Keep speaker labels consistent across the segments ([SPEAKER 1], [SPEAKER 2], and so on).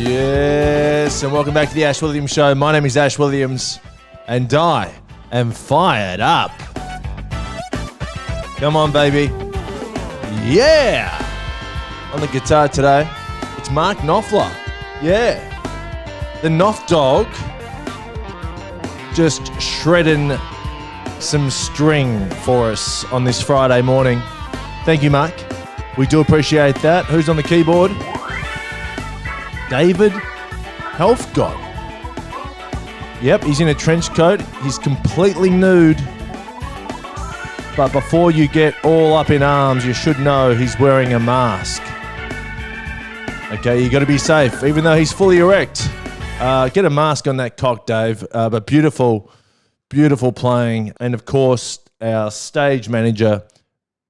[SPEAKER 1] Yes, and welcome back to the Ash Williams Show. My name is Ash Williams, and I am fired up. Come on, baby. Yeah! On the guitar today, it's Mark Knopfler. Yeah. The Dwarf Dog just shredding some string for us on this Friday morning. Thank you, Mark. We do appreciate that. Who's on the keyboard? David Helfgott. Yep, he's in a trench coat. He's completely nude. But before you get all up in arms, you should know he's wearing a mask. Okay, you got to be safe, even though he's fully erect. Get a mask on that cock, Dave. But beautiful, beautiful playing. And of course, our stage manager,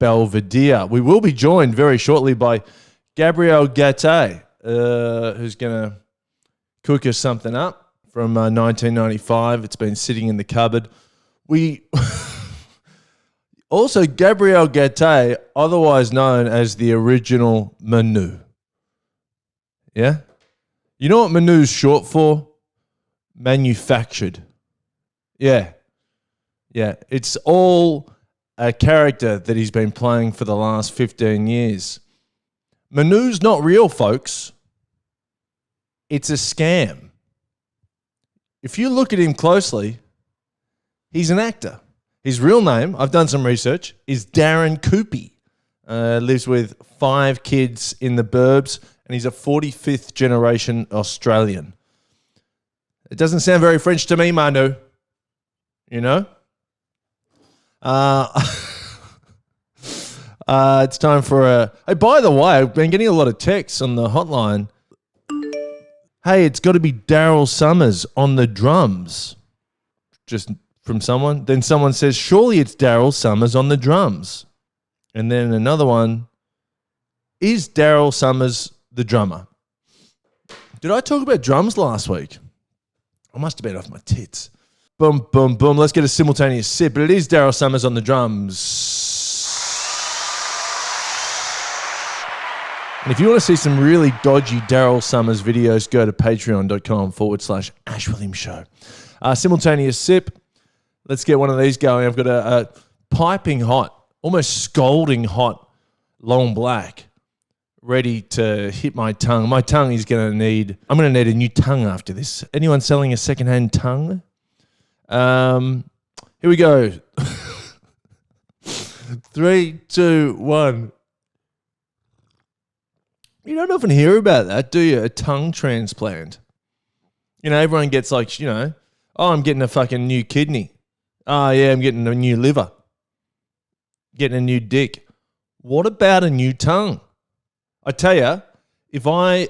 [SPEAKER 1] Belvedere. We will be joined very shortly by Gabrielle Gatte, who's going to cook us something up from 1995. It's been sitting in the cupboard. Also, Gabrielle Gatte, otherwise known as the original Manu. Yeah? You know what Manu's short for? Manufactured. Yeah. Yeah. It's all a character that he's been playing for the last 15 years. Manu's not real, folks. It's a scam. If you look at him closely, he's an actor. His real name, I've done some research, is Darren Coopy. Lives with 5 kids in the burbs, and he's a 45th generation Australian. It doesn't sound very French to me, Manu. You know? It's time for a... Hey, by the way, I've been getting a lot of texts on the hotline. Hey, it's got to be Daryl Summers on the drums. Just from someone. Then someone says, surely it's Daryl Summers on the drums. And then another one, is Daryl Summers the drummer? Did I talk about drums last week? I must have been off my tits. Boom, boom, boom. Let's get a simultaneous sip. But it is Daryl Summers on the drums. And if you want to see some really dodgy Daryl Summers videos, go to patreon.com/Ash Williams Show. Simultaneous sip. Let's get one of these going. I've got a piping hot, almost scalding hot, long black, ready to hit my tongue. My tongue is I'm going to need a new tongue after this. Anyone selling a secondhand tongue? Here we go. 3, 2, 1. You don't often hear about that, do you? A tongue transplant. You know, everyone gets like, you know, oh, I'm getting a fucking new kidney. Oh, yeah, I'm getting a new liver. Getting a new dick. What about a new tongue? I tell you, if I,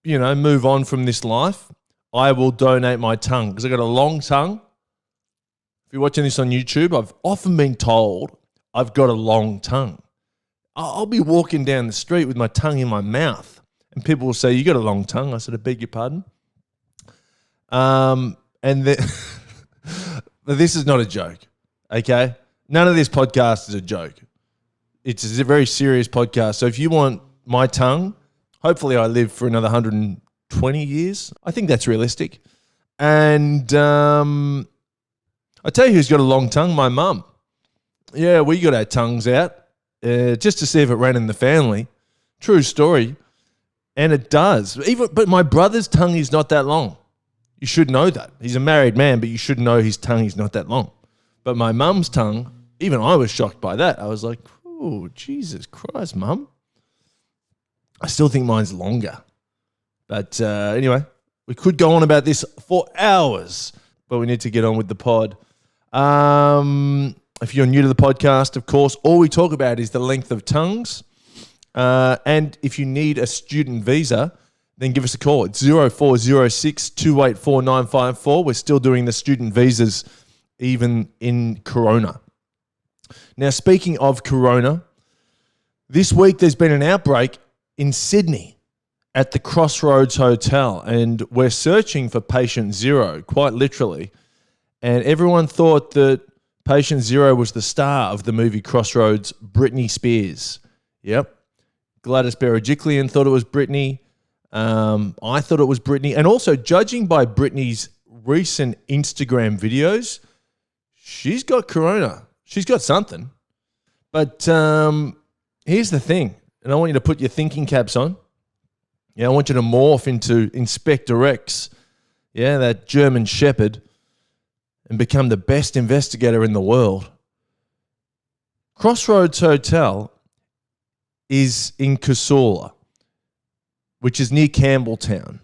[SPEAKER 1] move on from this life, I will donate my tongue because I've got a long tongue. If you're watching this on YouTube, I've often been told I've got a long tongue. I'll be walking down the street with my tongue in my mouth and people will say, you got a long tongue. I said, I beg your pardon. And then, but this is not a joke, okay? None of this podcast is a joke. It's a very serious podcast. So if you want my tongue, hopefully I live for another 120 years. I think that's realistic. And I tell you who's got a long tongue, my mum. Yeah, we got our tongues out. Just to see if it ran in the family. True story. And it does. But my brother's tongue is not that long. You should know that. He's a married man, but you should know his tongue is not that long. But my mum's tongue, even I was shocked by that. I was like, oh, Jesus Christ, Mum. I still think mine's longer. But anyway, we could go on about this for hours, but we need to get on with the pod. If you're new to the podcast, of course, all we talk about is the length of tongues. And if you need a student visa, then give us a call. It's 0406 284 954. We're still doing the student visas even in Corona. Now, speaking of Corona, this week there's been an outbreak in Sydney at the Crossroads Hotel, and we're searching for patient 0, quite literally. And everyone thought that patient 0 was the star of the movie Crossroads, Britney Spears. Yep. Gladys Berejiklian thought it was Britney. I thought it was Britney. And also, judging by Britney's recent Instagram videos, she's got corona. She's got something. But here's the thing, and I want you to put your thinking caps on. Yeah, I want you to morph into Inspector Rex, yeah, that German shepherd, and become the best investigator in the world. Crossroads Hotel is in Casula, which is near Campbelltown.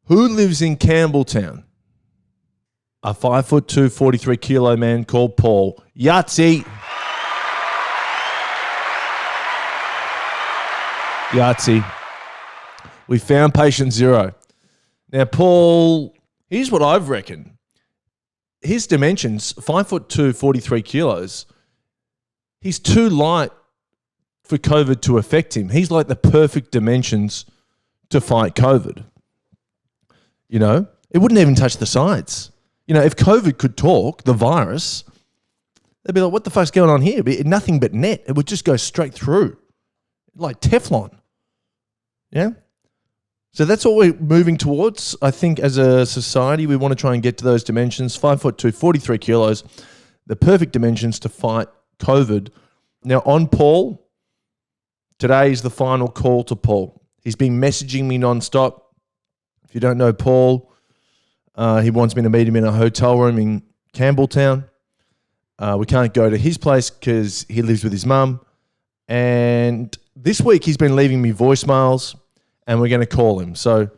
[SPEAKER 1] Who lives in Campbelltown? A 5'2", 43 kilo man called Paul. Yahtzee. Yahtzee. We found patient zero. Now, Paul, here's what I've reckoned. His dimensions, 5'2", 43 kilos. He's too light for COVID to affect him. He's like the perfect dimensions to fight COVID. You know, it wouldn't even touch the sides. You know, if COVID could talk, the virus, they'd be like, what the fuck's going on here? It'd be nothing but net. It would just go straight through, like Teflon. Yeah? So that's what we're moving towards. I think as a society, we want to try and get to those dimensions. 5'2", 43 kilos, the perfect dimensions to fight COVID. Now on Paul, today is the final call to Paul. He's been messaging me nonstop. If you don't know Paul, he wants me to meet him in a hotel room in Campbelltown. We can't go to his place because he lives with his mum. And this week he's been leaving me voicemails, and we're going to call him. So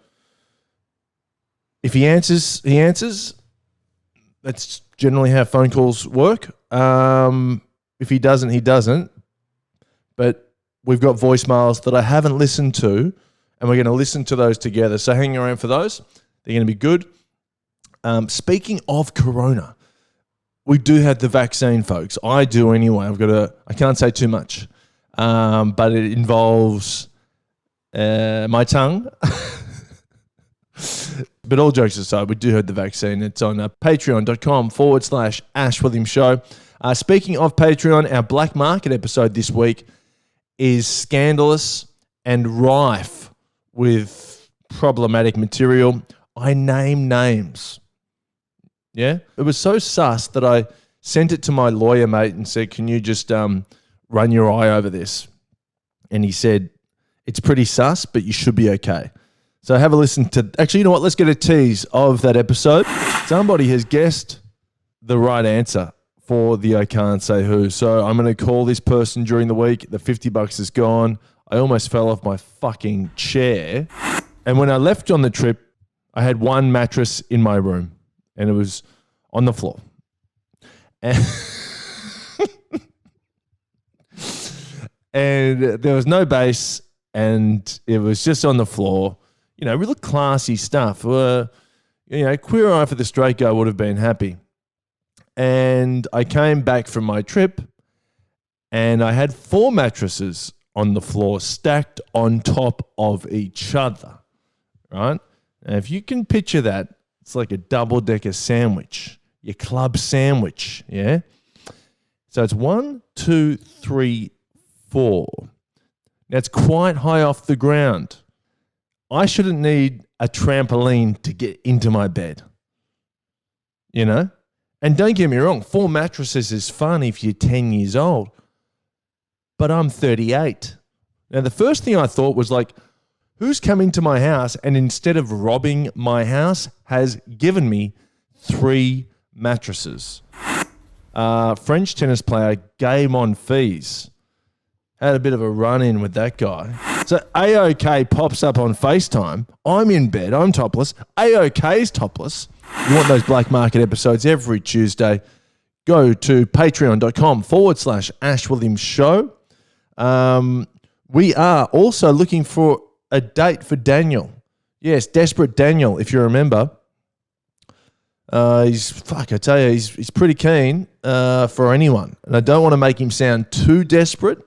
[SPEAKER 1] if he answers, he answers. That's generally how phone calls work. If he doesn't, he doesn't. But we've got voicemails that I haven't listened to, and we're going to listen to those together. So hang around for those. They're going to be good. Speaking of corona, we do have the vaccine, folks. I do anyway. I can't say too much, but it involves my tongue. But all jokes aside, we do have the vaccine. It's on patreon.com/Ash Williams Show. Speaking of Patreon, our Black Market episode this week is scandalous and rife with problematic material. I name names. Yeah? It was so sus that I sent it to my lawyer mate and said, can you just run your eye over this? And he said, it's pretty sus, but you should be okay. So have a listen to... Actually, you know what? Let's get a tease of that episode. Somebody has guessed the right answer for the I Can't Say Who. So I'm going to call this person during the week. The $50 is gone. I almost fell off my fucking chair. And when I left on the trip, I had one mattress in my room, and it was on the floor. And, and there was no base, and it was just on the floor. You know, really classy stuff. You know, Queer Eye for the Straight Guy would have been happy. And I came back from my trip, and I had 4 mattresses on the floor stacked on top of each other, right? And if you can picture that, it's like a double-decker sandwich, your club sandwich, yeah? So it's 1, 2, 3, 4. Now it's quite high off the ground. I shouldn't need a trampoline to get into my bed, you know? And don't get me wrong, 4 mattresses is fun if you're 10 years old, but I'm 38. Now the first thing I thought was like, who's come into my house and instead of robbing my house has given me 3 mattresses? French tennis player Game on Fees had a bit of a run-in with that guy. So AOK pops up on FaceTime. I'm in bed. I'm topless. AOK's topless. You want those Black Market episodes every Tuesday, go to patreon.com/Ash Williams Show. We are also looking for a date for Daniel. Yes, Desperate Daniel, if you remember. He's pretty keen for anyone. And I don't want to make him sound too desperate,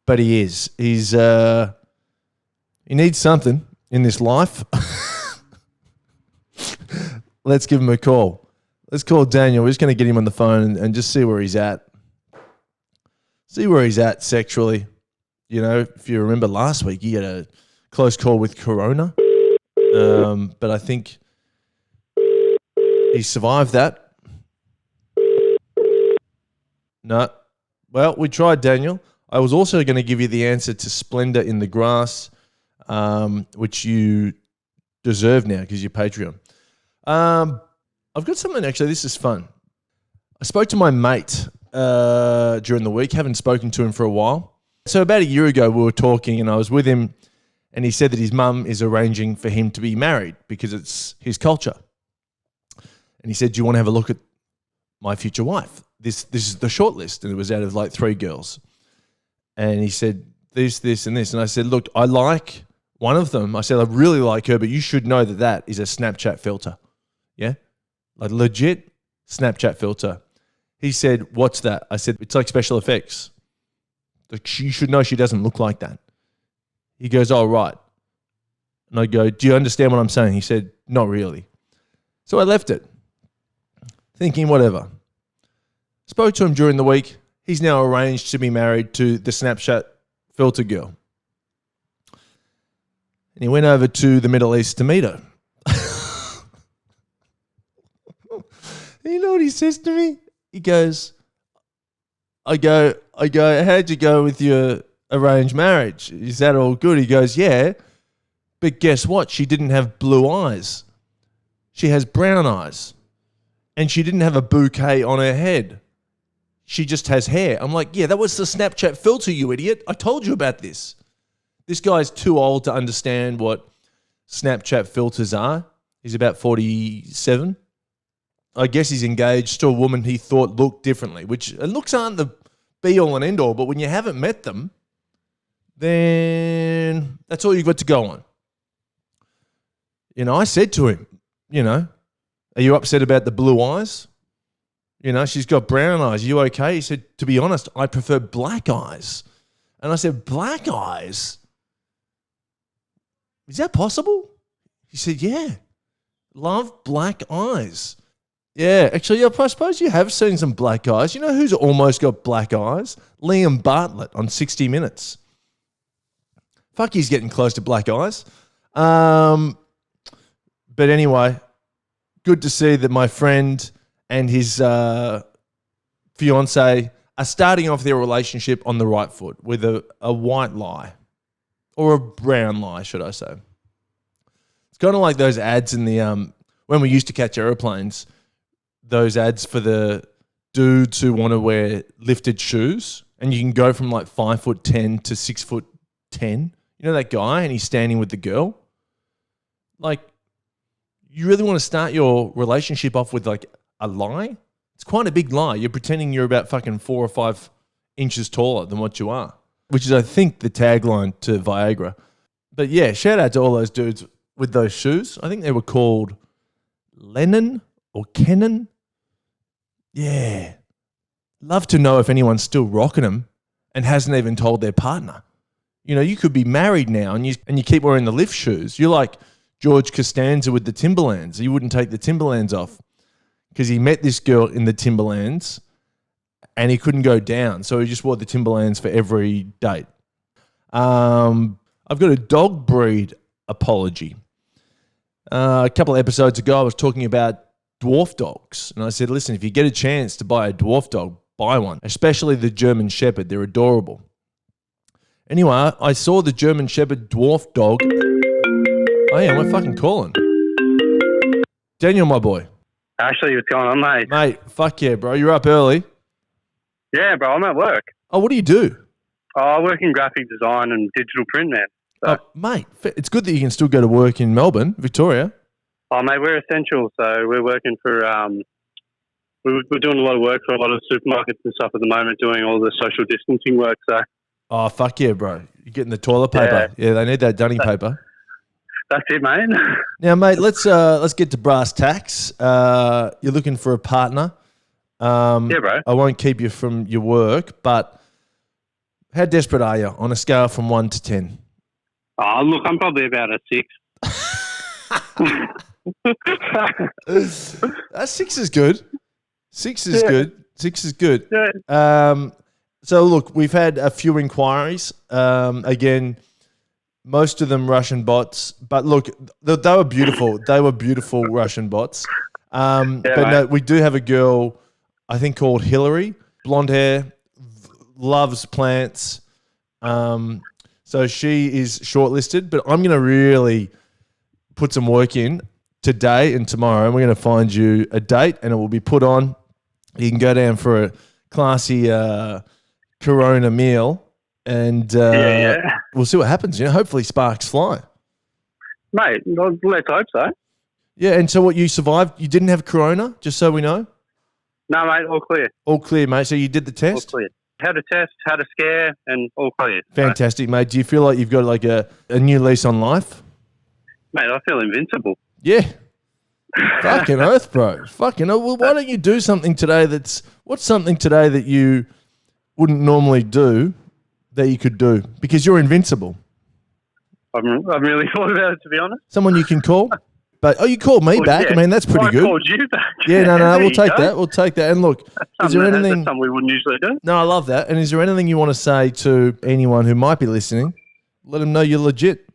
[SPEAKER 1] but he is. He needs something in this life. Let's give him a call. Let's call Daniel. We're just going to get him on the phone and just see where he's at. See where he's at sexually. You know, if you remember last week, he had a close call with corona. But I think he survived that. No. Well, we tried, Daniel. I was also going to give you the answer to Splendor in the Grass, which you deserve now because you're Patreon. I've got something, actually. This is fun. I spoke to my mate during the week. Haven't spoken to him for a while. So about a year ago, we were talking and I was with him and he said that his mum is arranging for him to be married because it's his culture. And he said, do you want to have a look at my future wife? This is the short list. And it was out of like 3 girls. And he said, this, and this. And I said, look, I like one of them. I said, I really like her, but you should know that that is a Snapchat filter. Yeah? Like legit Snapchat filter. He said, what's that? I said, it's like special effects. Like, you should know she doesn't look like that. He goes, oh, right. And I go, do you understand what I'm saying? He said, not really. So I left it, thinking whatever. Spoke to him during the week. He's now arranged to be married to the Snapchat filter girl. And he went over to the Middle East to meet her. You know what he says to me? He goes, I go, how'd you go with your arranged marriage? Is that all good? He goes, yeah, but guess what? She didn't have blue eyes. She has brown eyes. And she didn't have a bouquet on her head. She just has hair. I'm like, yeah, that was the Snapchat filter, you idiot. I told you about this. This guy's too old to understand what Snapchat filters are. He's about 47. I guess he's engaged to a woman he thought looked differently, which looks aren't the be-all and end-all, but when you haven't met them, then that's all you've got to go on. You know, I said to him, you know, are you upset about the blue eyes? You know, she's got brown eyes. Are you okay? He said, to be honest, I prefer black eyes. And I said, black eyes? Is that possible? He said, yeah. Love black eyes. Yeah, actually, I suppose you have seen some black eyes. You know who's almost got black eyes? Liam Bartlett on 60 Minutes. Fuck, he's getting close to black eyes. But anyway, good to see that my friend and his fiance are starting off their relationship on the right foot with a white lie. Or a brown lie, should I say. It's kind of like those ads in the when we used to catch airplanes, those ads for the dudes who want to wear lifted shoes, and you can go from like 5'10" to 6'10". You know that guy, and he's standing with the girl. Like, you really want to start your relationship off with like a lie? It's quite a big lie. You're pretending you're about fucking 4 or 5 inches taller than what you are, which is, I think, the tagline to Viagra. But yeah, shout out to all those dudes with those shoes. I think they were called Lennon or Kennan. Yeah. Love to know if anyone's still rocking them and hasn't even told their partner. You know, you could be married now and you keep wearing the lift shoes. You're like George Costanza with the Timberlands. He wouldn't take the Timberlands off because he met this girl in the Timberlands and he couldn't go down. So he just wore the Timberlands for every date. I've got a dog breed apology. A couple of episodes ago, I was talking about Dwarf Dogs. And I said, listen, if you get a chance to buy a Dwarf Dog, buy one, especially the German Shepherd. They're adorable. Anyway, I saw the German Shepherd Dwarf Dog. Oh, yeah, am I fucking calling? Daniel, my boy.
[SPEAKER 2] Ashley, what's going on, mate?
[SPEAKER 1] Mate, fuck yeah, bro. You're up early.
[SPEAKER 2] Yeah, bro, I'm at work.
[SPEAKER 1] Oh, what do you do?
[SPEAKER 2] Oh, I work in graphic design and digital print, man. So.
[SPEAKER 1] Oh, mate, it's good that you can still go to work in Melbourne, Victoria.
[SPEAKER 2] Oh, mate, we're essential. So we're working for, we're doing a lot of work for a lot of supermarkets and stuff at the moment, doing all the social distancing work. So.
[SPEAKER 1] Oh, fuck yeah, bro. You're getting the toilet paper. Yeah, they need that dunny paper.
[SPEAKER 2] That's it, mate.
[SPEAKER 1] Now, mate, let's get to brass tacks. You're looking for a partner.
[SPEAKER 2] Yeah, bro.
[SPEAKER 1] I won't keep you from your work, but how desperate are you on a scale from 1 to 10?
[SPEAKER 2] Oh, look, I'm probably about a 6.
[SPEAKER 1] 6 is good. 6 is good. 6 is good.
[SPEAKER 2] Yeah.
[SPEAKER 1] So, look, we've had a few inquiries. Again, most of them Russian bots. But look, they were beautiful. They were beautiful Russian bots. But no, we do have a girl, I think called Hillary, blonde hair, loves plants. So she is shortlisted, but I'm going to really put some work in today and tomorrow, and we're going to find you a date, and it will be put on. You can go down for a classy Corona meal, and we'll see what happens. Hopefully sparks fly.
[SPEAKER 2] Mate, let's hope so.
[SPEAKER 1] Yeah, and so what, you survived? You didn't have Corona, just so we know?
[SPEAKER 2] No, mate, all clear.
[SPEAKER 1] All clear, mate. So you did the test?
[SPEAKER 2] All clear. Had a test, had a scare, and all clear.
[SPEAKER 1] Fantastic, mate. Do you feel like you've got like a new lease on life?
[SPEAKER 2] Mate, I feel invincible.
[SPEAKER 1] Yeah. Fucking oath, bro. Fucking oath. Well, why don't you do something today what's something today that you wouldn't normally do that you could do? Because you're invincible.
[SPEAKER 2] I've really thought about it, to be honest.
[SPEAKER 1] Someone you can call? But you called me back. Yeah. I mean, that's pretty good.
[SPEAKER 2] I called you back.
[SPEAKER 1] Yeah, no, we'll take that. We'll take that. And look, is there anything...
[SPEAKER 2] That's something we wouldn't usually do.
[SPEAKER 1] No, I love that. And is there anything you want to say to anyone who might be listening? Let them know you're legit.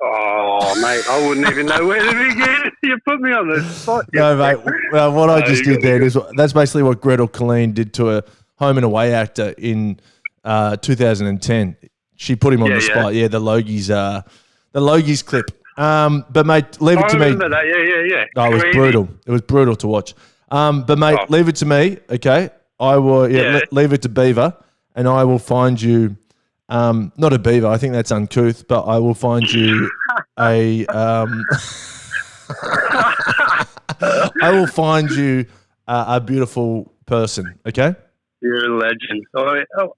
[SPEAKER 2] Oh, mate, I wouldn't even know where to begin. You put me on the spot.
[SPEAKER 1] No, mate. Well, what I just did there is that's basically what Gretel Colleen did to a home and away actor in 2010. She put him on the spot. Yeah, the Logies clip. But mate, leave it to me. I
[SPEAKER 2] remember that. Yeah.
[SPEAKER 1] Oh, it was brutal. It was brutal to watch. But mate, leave it to me. Okay, I will. Leave it to Beaver, and I will find you. Not a beaver. I think that's uncouth. But I will find you a. I will find you a beautiful person. Okay.
[SPEAKER 2] You're a legend.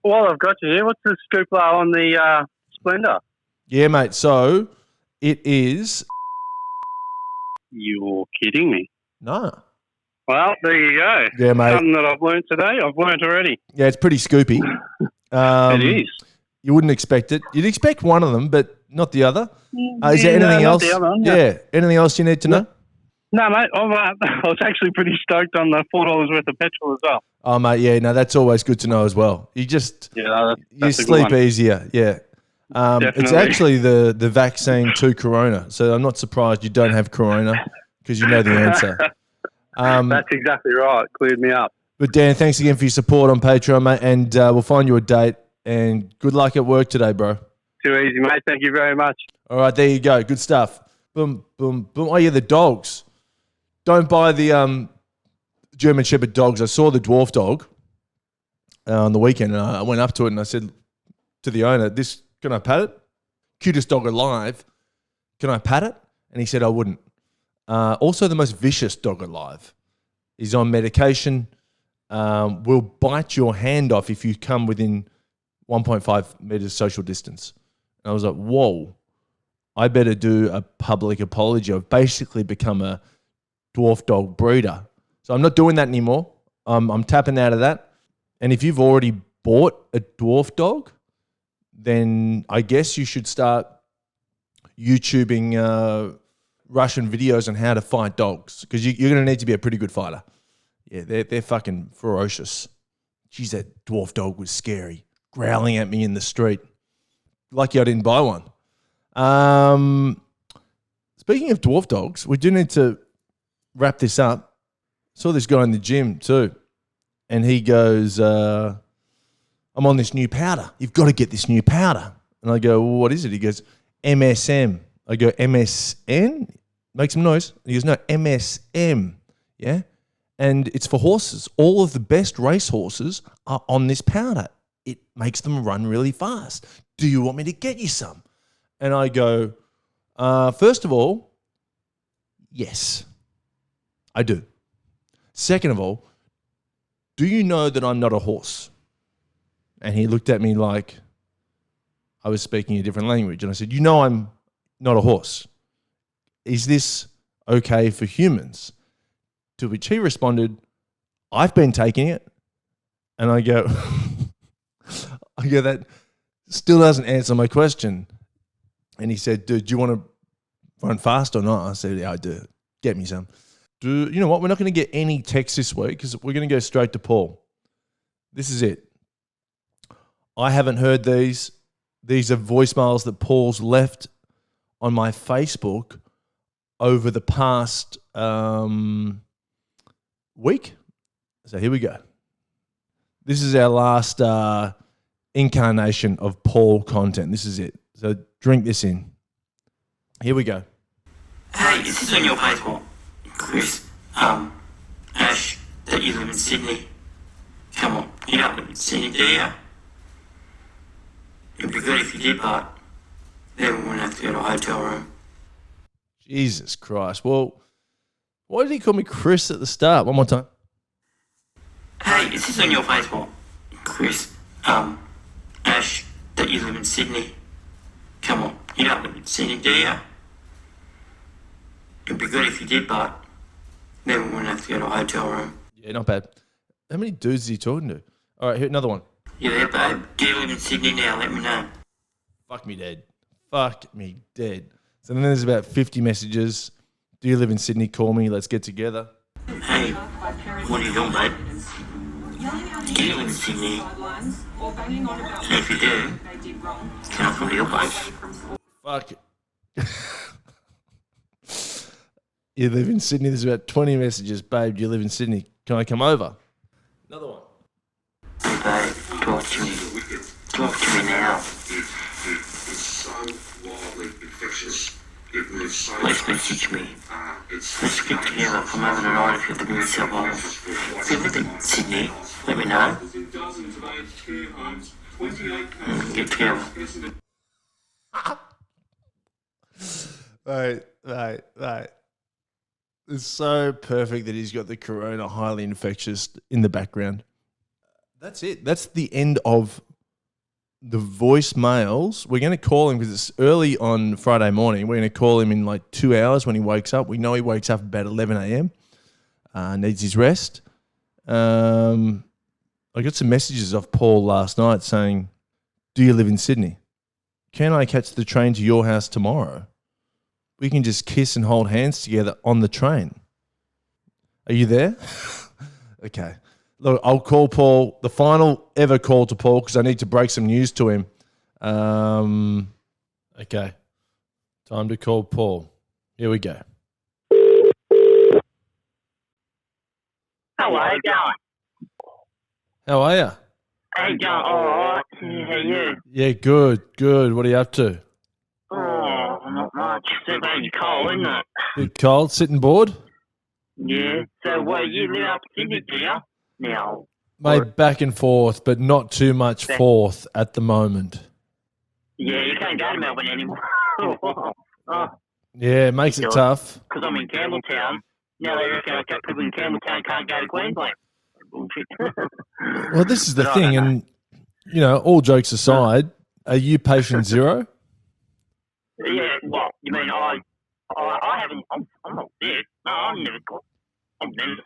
[SPEAKER 2] While I've got you here, what's the scoop on the Splendor?
[SPEAKER 1] Yeah, mate. So it is.
[SPEAKER 2] You're kidding me.
[SPEAKER 1] No.
[SPEAKER 2] Well, there you go.
[SPEAKER 1] Yeah, mate.
[SPEAKER 2] Something that I've learned today. I've learned already.
[SPEAKER 1] Yeah, it's pretty scoopy.
[SPEAKER 2] It is.
[SPEAKER 1] You wouldn't expect it. You'd expect one of them, but not the other. Is there anything else?
[SPEAKER 2] Not the other one,
[SPEAKER 1] yeah. Anything else you need to know?
[SPEAKER 2] No, mate. I was actually pretty stoked on the $4 worth of petrol as well.
[SPEAKER 1] Oh, mate. Yeah. No, that's always good to know as well. You just you sleep easier. Yeah. It's actually the vaccine to Corona, so I'm not surprised you don't have Corona because you know the answer.
[SPEAKER 2] That's exactly right. Cleared me up.
[SPEAKER 1] But Dan, thanks again for your support on Patreon, mate, and we'll find you a date. And good luck at work today, bro.
[SPEAKER 2] Too easy, mate. Thank you very much.
[SPEAKER 1] All right, there you go. Good stuff. Boom, boom, boom. Oh yeah, the dogs. Don't buy the German Shepherd dogs. I saw the Dwarf Dog on the weekend, and I went up to it and I said to the owner, can I pat it? Cutest dog alive. Can I pat it? And he said, I wouldn't. Also, the most vicious dog alive. He's on medication. Will bite your hand off if you come within 1.5 meters social distance. And I was like, whoa, I better do a public apology. I've basically become a dwarf dog breeder. So I'm not doing that anymore. I'm tapping out of that. And if you've already bought a dwarf dog, then I guess you should start YouTubing Russian videos on how to fight dogs, because you're going to need to be a pretty good fighter. Yeah, they're fucking ferocious. Geez, that dwarf dog was scary, growling at me in the street. Lucky I didn't buy one. Speaking of dwarf dogs, we do need to wrap this up. Saw this guy in the gym too, and he goes, I'm on this new powder. You've got to get this new powder. And I go, well, what is it? He goes, MSM. I go, MSN? Make some noise. And he goes, no, MSM. Yeah? And it's for horses. All of the best race horses are on this powder. It makes them run really fast. Do you want me to get you some? And I go, first of all, yes, I do. Second of all, do you know that I'm not a horse? And he looked at me like I was speaking a different language. And I said, you know I'm not a horse. Is this okay for humans? To which he responded, I've been taking it. And I go, that still doesn't answer my question. And he said, dude, do you want to run fast or not? I said, yeah, I do. Get me some. You know what? We're not going to get any text this week because we're going to go straight to Paul. This is it. I haven't heard these. These are voicemails that Paul's left on my Facebook over the past week. So here we go. This is our last incarnation of Paul content. This is it. So drink this in. Here we go.
[SPEAKER 3] Hey, is this on your Facebook? Chris, Ash, that you live in Sydney. Come on, you don't live in Sydney, do you? It'd be good if you did, but then we wouldn't have to go to a hotel room.
[SPEAKER 1] Jesus Christ. Well, why did he call me Chris at the start? One more time.
[SPEAKER 3] Hey, is this on your Facebook? Chris, Ash, that you live in Sydney. Come on, you don't live in Sydney, do you? It'd be good if you did, but then we wouldn't have to go to a hotel room.
[SPEAKER 1] Yeah, not bad. How many dudes is he talking to? All right, here, another one.
[SPEAKER 3] You there, babe? Do you live in Sydney now? Let me know.
[SPEAKER 1] Fuck me dead. Fuck me dead. So then there's about 50 messages. Do you live in Sydney? Call me. Let's get together.
[SPEAKER 3] Hey, what are you doing, babe? Do you live in Sydney? And if you do, can I come to your place?
[SPEAKER 1] Fuck. You live in Sydney. There's about 20 messages. Babe, do you live in Sydney? Can I come over? Another one.
[SPEAKER 3] Hey, babe, talk to me. Talk to me now.
[SPEAKER 4] It's so wildly infectious. It moves so
[SPEAKER 3] Let's message me. Let's get together. Come over tonight if you live in New South Wales. If you live in Sydney, let me know. Get together.
[SPEAKER 1] Right. It's so perfect that he's got the corona highly infectious in the background. That's it. That's the end of the voicemails. We're going to call him because it's early on Friday morning. We're going to call him in like 2 hours when he wakes up. We know he wakes up about 11 a.m. Needs his rest. I got some messages off Paul last night saying, do you live in Sydney? Can I catch the train to your house tomorrow? We can just kiss and hold hands together on the train. Are you there? Okay. Look, I'll call Paul, the final ever call to Paul, because I need to break some news to him. Okay. Time to call Paul. Here we go.
[SPEAKER 5] How are you going?
[SPEAKER 1] How are you?
[SPEAKER 5] How you going? All right. How are you?
[SPEAKER 1] Yeah, good. What are you up to?
[SPEAKER 5] Oh, not much. It's very cold, isn't it?
[SPEAKER 1] Bit cold, sitting bored?
[SPEAKER 5] Yeah. So, you live up in Sydney, do you? Now.
[SPEAKER 1] Mate, back and forth, but not too much forth at the moment.
[SPEAKER 5] Yeah, you can't go to Melbourne anymore.
[SPEAKER 1] Yeah, it makes it tough.
[SPEAKER 5] Because I'm in Campbelltown. Now they reckon people in Campbelltown can't go to Queensland. Bullshit.
[SPEAKER 1] Well, this is the thing, and, you know, all jokes aside, are you patient zero?
[SPEAKER 5] Yeah, well, you mean I haven't, I'm not sick. No, I'm never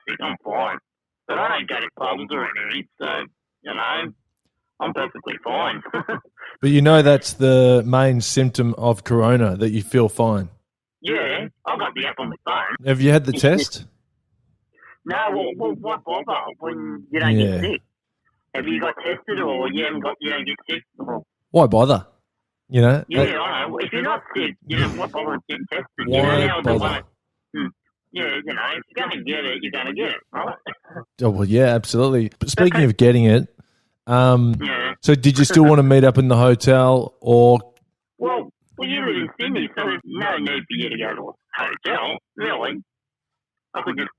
[SPEAKER 5] sick, I'm fine. But I don't go to clubs or anything, so, you know, I'm perfectly fine.
[SPEAKER 1] But you know that's the main symptom of corona, that you feel fine.
[SPEAKER 5] Yeah, I've got the app on my phone.
[SPEAKER 1] Have you had the test?
[SPEAKER 5] No, well, what bother when you don't get sick? Have you got tested or you don't get sick? Or...
[SPEAKER 1] Why bother? You know?
[SPEAKER 5] Yeah, I know. If you're not sick, you know, what bother getting tested?
[SPEAKER 1] Why bother?
[SPEAKER 5] Yeah, you know, if you're going to get it, you're going to get it, right?
[SPEAKER 1] Oh, well, yeah, absolutely. But speaking of getting it,
[SPEAKER 5] yeah.
[SPEAKER 1] So did you still want to meet up in the hotel or...
[SPEAKER 5] Well, you live in Sydney, so there's no need for you to go to a hotel, really. I could just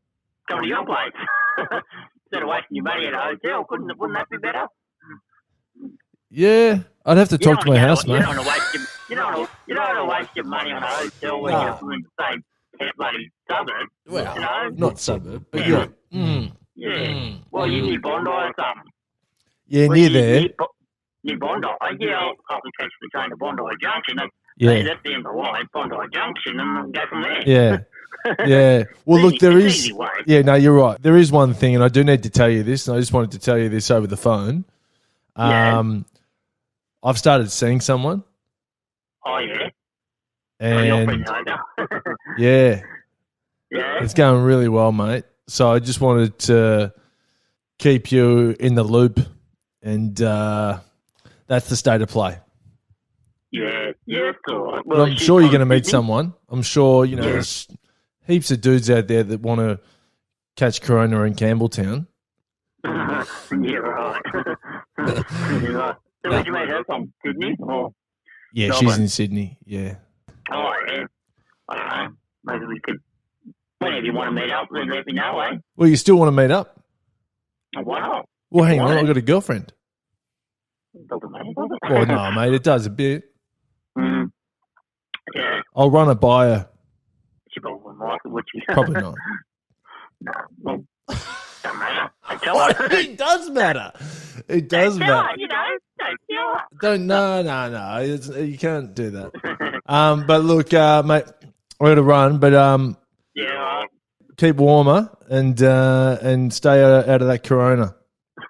[SPEAKER 5] come to your place. Instead of wasting your money at a hotel, wouldn't that be better?
[SPEAKER 1] Yeah, I'd have to talk to my housemate.
[SPEAKER 5] You don't want to waste your money on a hotel when you're in the same bloody suburb.
[SPEAKER 1] Well,
[SPEAKER 5] you know?
[SPEAKER 1] not suburb, but yeah.
[SPEAKER 5] Well, you need Bondi or something.
[SPEAKER 1] Yeah, near there.
[SPEAKER 5] Near Bondi. Yeah, I'll catch the train to Bondi Junction. That's the end of the line, Bondi Junction, and go from there.
[SPEAKER 1] Yeah. Yeah. Well, look, there is... Yeah, no, you're right. There is one thing, and I do need to tell you this, and I just wanted to tell you this over the phone. I've started seeing someone.
[SPEAKER 5] Oh, yeah?
[SPEAKER 1] And yeah. It's going really well, mate. So I just wanted to keep you in the loop, and that's the state of play.
[SPEAKER 5] Yeah, it's all right.
[SPEAKER 1] Well, I'm sure you're going to meet someone. I'm sure, there's heaps of dudes out there that want to catch Corona in Campbelltown.
[SPEAKER 5] Yeah, right. You're right. So where'd you meet her from? Sydney? Or
[SPEAKER 1] Yeah,
[SPEAKER 5] Melbourne?
[SPEAKER 1] she's in Sydney. Yeah.
[SPEAKER 5] Oh, yeah. I don't know. Maybe we could, whenever you want to meet up, then let me know, eh?
[SPEAKER 1] Well, you still want to meet up?
[SPEAKER 5] Why not?
[SPEAKER 1] Well, hang on. I've got a girlfriend.
[SPEAKER 5] Doesn't matter, does it?
[SPEAKER 1] Well, no, mate. It does a bit.
[SPEAKER 5] Mm. Yeah,
[SPEAKER 1] I'll run it by her.
[SPEAKER 5] she probably wouldn't like it, would she?
[SPEAKER 1] Probably not.
[SPEAKER 5] No, well, don't matter. I tell her.
[SPEAKER 1] It does matter. It does
[SPEAKER 5] Tell her,
[SPEAKER 1] matter.
[SPEAKER 5] you know. Don't tell her.
[SPEAKER 1] Don't. No. You can't do that. But look, mate. I got to run, but
[SPEAKER 5] Yeah, right.
[SPEAKER 1] keep warmer and stay out of that Corona.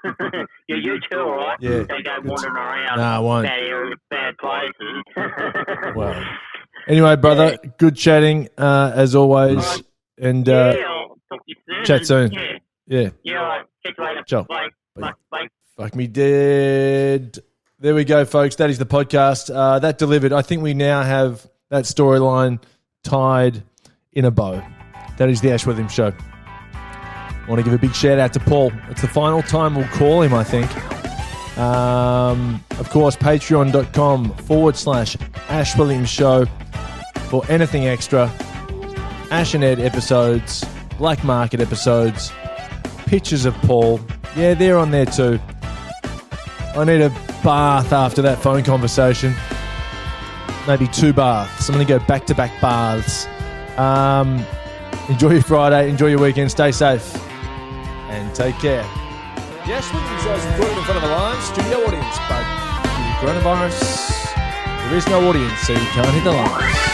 [SPEAKER 5] Yeah, you too, all right?
[SPEAKER 1] Yeah.
[SPEAKER 5] Don't go wandering around
[SPEAKER 1] Nah, I won't.
[SPEAKER 5] bad areas, bad places.
[SPEAKER 1] Well, anyway, brother, good chatting as always,
[SPEAKER 5] Alright.
[SPEAKER 1] and
[SPEAKER 5] Yeah, I'll talk to you soon.
[SPEAKER 1] chat soon.
[SPEAKER 5] Yeah,
[SPEAKER 1] Yeah.
[SPEAKER 5] yeah, all right. Catch you later.
[SPEAKER 1] Ciao.
[SPEAKER 5] Bye.
[SPEAKER 1] Bye.
[SPEAKER 5] Bye.
[SPEAKER 1] Fuck me dead. There we go, folks. That is the podcast. That delivered. I think we now have that storyline tied in a bow. That is the Ash Williams Show. I want to give a big shout out to Paul. It's the final time we'll call him, I think. Of course, patreon.com/Ash Williams Show for anything extra. Ash and Ed episodes, Black Market episodes, pictures of Paul. Yeah, they're on there too. I need a bath after that phone conversation. Maybe 2 baths. I'm going to go back-to-back baths. Enjoy your Friday. Enjoy your weekend. Stay safe. And take care. The Ash Williams Show is recorded in front of a live studio audience, but due to coronavirus, there is no audience, so you can't hit the lines.